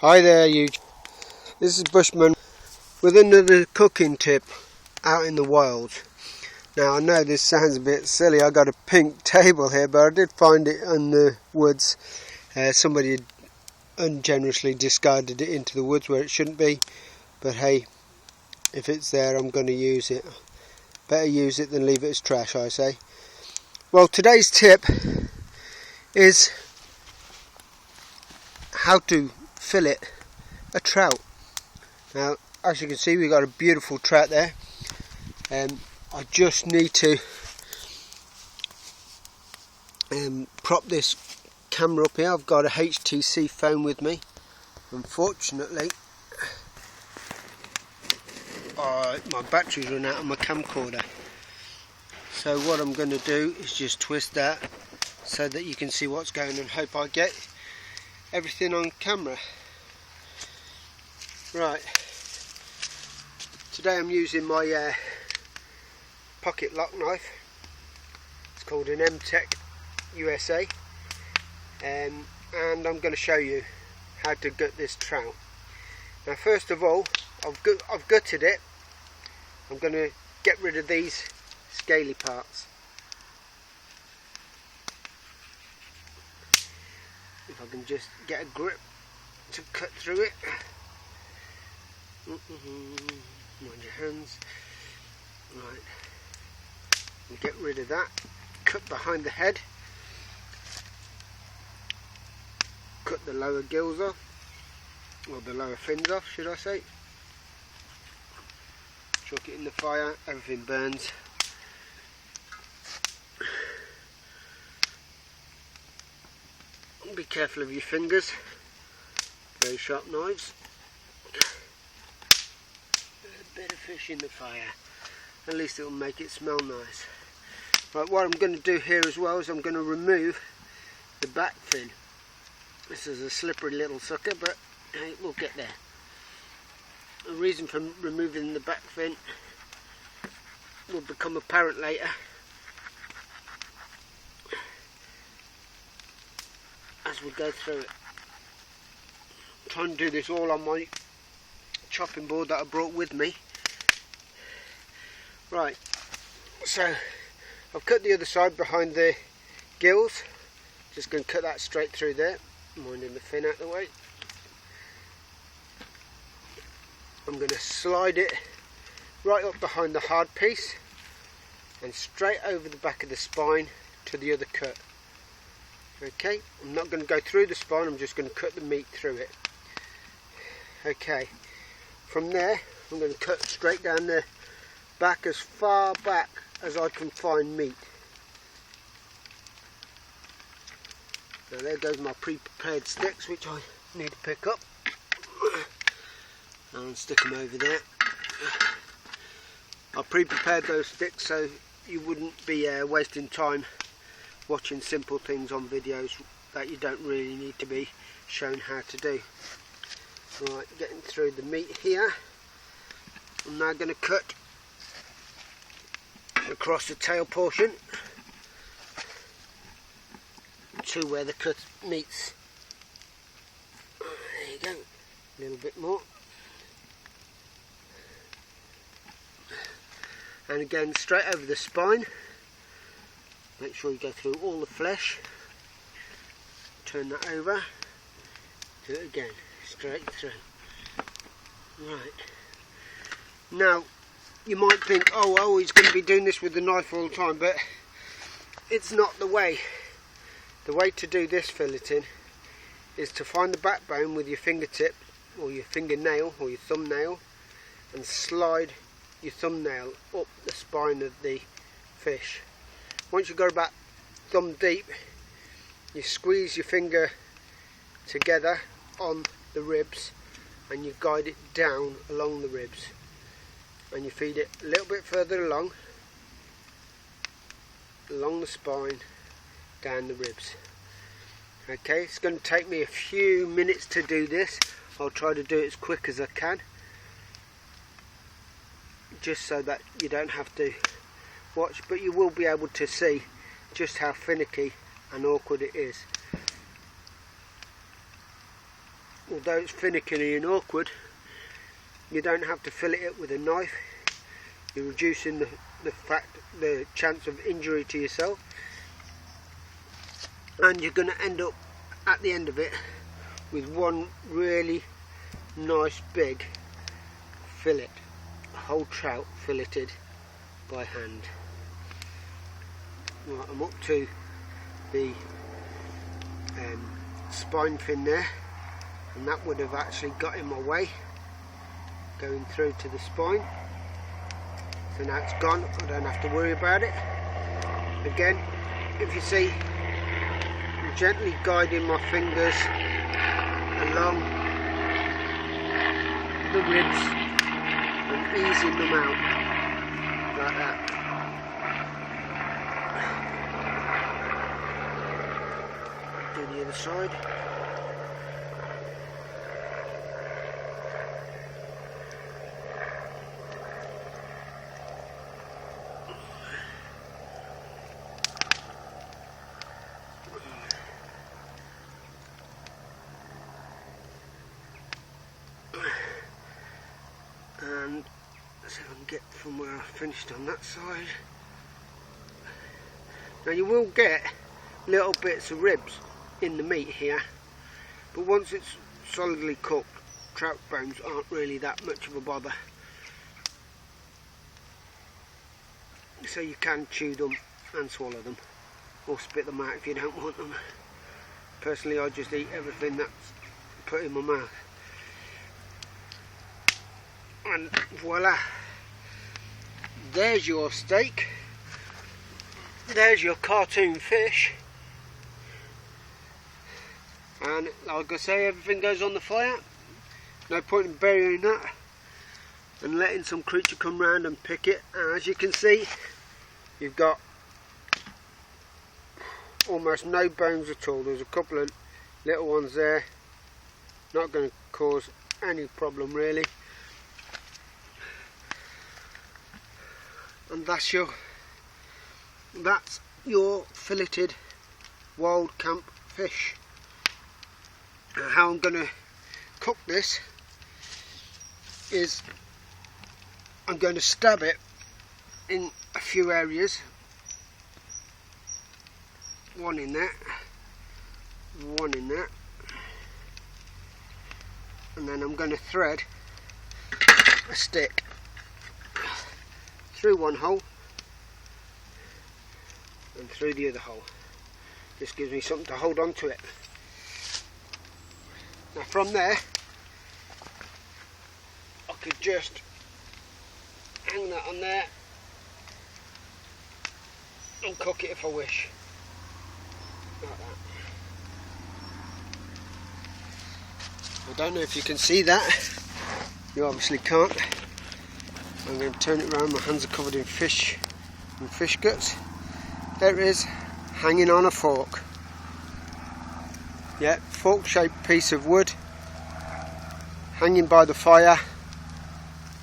Hi there, you. This is Bushman with another cooking tip out in the wild. Now I know this sounds a bit silly. I got a pink table here, but I did find it in the woods. Somebody had ungenerously discarded it into the woods where it shouldn't be. But hey, if it's there, I'm going to use it. Better use it than leave it as trash, I say. Well, today's tip is how to fillet a trout. Now, as you can see, we've got a beautiful trout there. I just need to prop this camera up here. I've got a HTC phone with me. Unfortunately, my battery's run out on my camcorder. So what I'm going to do is just twist that so that you can see what's going on. Hope I get everything on camera. Right, today I'm using my pocket lock knife. It's called an M-Tech USA, and I'm going to show you how to gut this trout. Now, first of all, I've gutted it. I'm going to get rid of these scaly parts. If I can just get a grip to cut through it. Mind your hands. Right. And get rid of that. Cut behind the head. Cut the lower gills off. Or the lower fins off, should I say. Chuck it in the fire. Everything burns. Be careful of your fingers. Very sharp knives. A bit of fish in the fire. At least it will make it smell nice. Right, what I'm going to do here as well is I'm going to remove the back fin. This is a slippery little sucker, but hey, we'll get there. The reason for removing the back fin will become apparent later. As we go through it. I'm trying to do this all on my chopping board that I brought with me. Right, so I've cut the other side behind the gills. Just going to cut that straight through there, minding the fin out of the way. I'm going to slide it right up behind the hard piece and straight over the back of the spine to the other cut. Okay, I'm not going to go through the spine, I'm just going to cut the meat through it. Okay, from there I'm going to cut straight down the back, as far back as I can find meat. Now there goes my pre-prepared sticks, which I need to pick up and stick them over there. I pre-prepared those sticks so you wouldn't be wasting time watching simple things on videos that you don't really need to be shown how to do. Right, getting through the meat here. I'm now going to cut across the tail portion to where the cut meets. There you go, a little bit more. And again, straight over the spine. Make sure you go through all the flesh. Turn that over. Do it again, straight through. Right. Now, you might think, oh, he's going to be doing this with the knife all the time, but it's not the way. The way to do this filleting is to find the backbone with your fingertip, or your fingernail, or your thumbnail, and slide your thumbnail up the spine of the fish. Once you've got about thumb deep, you squeeze your finger together on the ribs and you guide it down along the ribs, and you feed it a little bit further along the spine, down the ribs. Okay, it's going to take me a few minutes to do this. I'll try to do it as quick as I can, just so that you don't have to watch, but you will be able to see just how finicky and awkward it is. although it's finicky and awkward, you don't have to fillet it with a knife. You're reducing the chance of injury to yourself, and you're going to end up at the end of it with one really nice big fillet, a whole trout filleted by hand. Right, I'm up to the spine fin there, and that would have actually got in my way going through to the spine. So now it's gone, I don't have to worry about it. Again, if you see, I'm gently guiding my fingers along the ribs and easing them out like that. Do the other side. And see if I can get from where I finished on that side. Now you will get little bits of ribs in the meat here, but once it's solidly cooked, trout bones aren't really that much of a bother. So you can chew them and swallow them, or spit them out if you don't want them. Personally, I just eat everything that's put in my mouth. And voila, there's your steak, there's your cartoon fish, and like I say, everything goes on the fire. No point in burying that and letting some creature come round and pick it. And as you can see, you've got almost no bones at all. There's a couple of little ones there, not going to cause any problem really. And that's your filleted wild camp fish. Now how I'm going to cook this is I'm going to stab it in a few areas. One in that, one in that, and then I'm going to thread a stick through one hole and through the other hole. This gives me something to hold on to it. Now from there I could just hang that on there and cook it if I wish, like that. I don't know if you can see that, you obviously can't. I'm going to turn it around, my hands are covered in fish and fish guts. There it is, hanging on a fork. Yeah, fork shaped piece of wood hanging by the fire,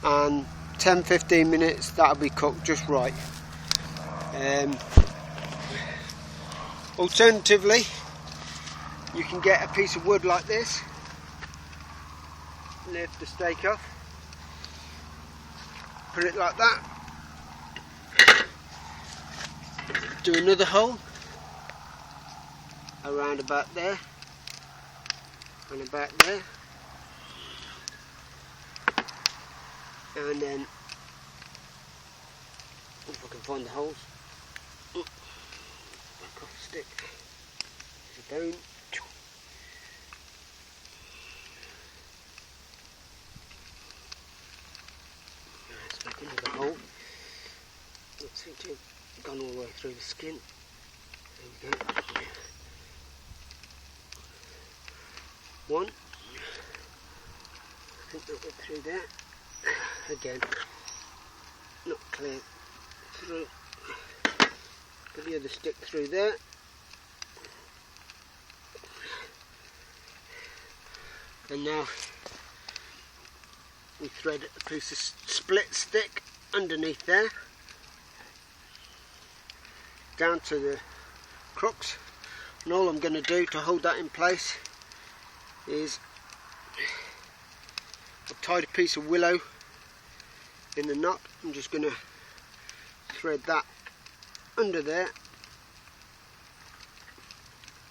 and 10-15 minutes that'll be cooked just right. Alternatively, you can get a piece of wood like this, lift the steak off, put it like that, do another hole around about there and about there, and then if I can find the holes, back off the stick, there's a bone. Let's make another hole. Doesn't seem to have gone all the way through the skin. There we go. One. I think that went through there. Again, not clear through. Put the other stick through there. And now we thread a piece of split stick underneath there, down to the crux, and all I'm going to do to hold that in place is I've tied a piece of willow in the knot. I'm just going to thread that under there,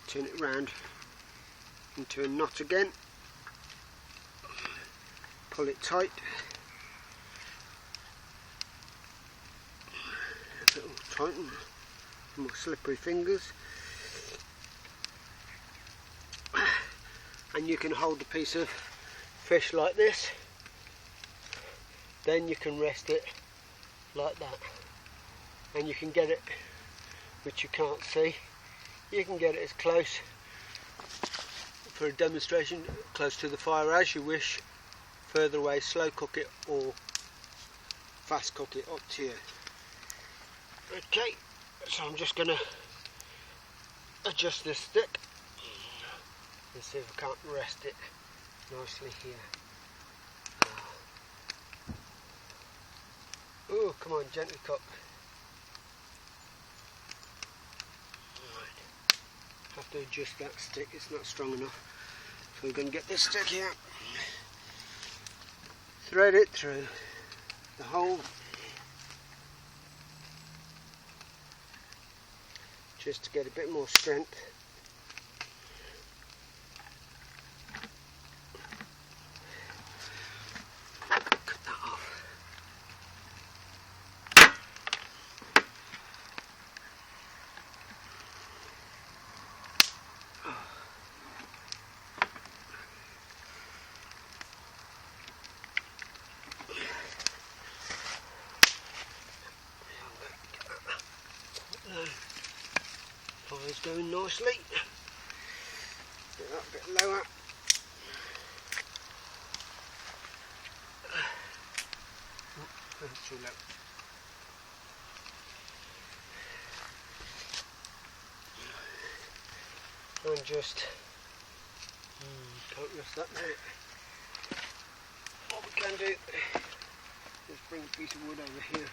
turn it round into a knot again, pull it tight, a little tighten, more slippery fingers, and you can hold the piece of fish like this, then you can rest it like that, and you can get it, which you can't see, you can get it as close for a demonstration, close to the fire as you wish, further away, slow cook it or fast cook it, up to you. Okay, so I'm just going to adjust this stick and see if I can't rest it nicely here. Oh, come on, gently cook. Right. Have to adjust that stick, it's not strong enough. So we're going to get this stick here, thread it through the hole, just to get a bit more strength. Fire's going nicely. Get that a bit lower. That's too low. And just can't rest that there. What we can do is bring a piece of wood over here.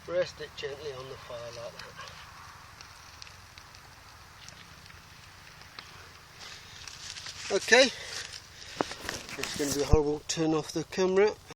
Rest it gently on the fire like that. Okay, it's going to be horrible to turn off the camera.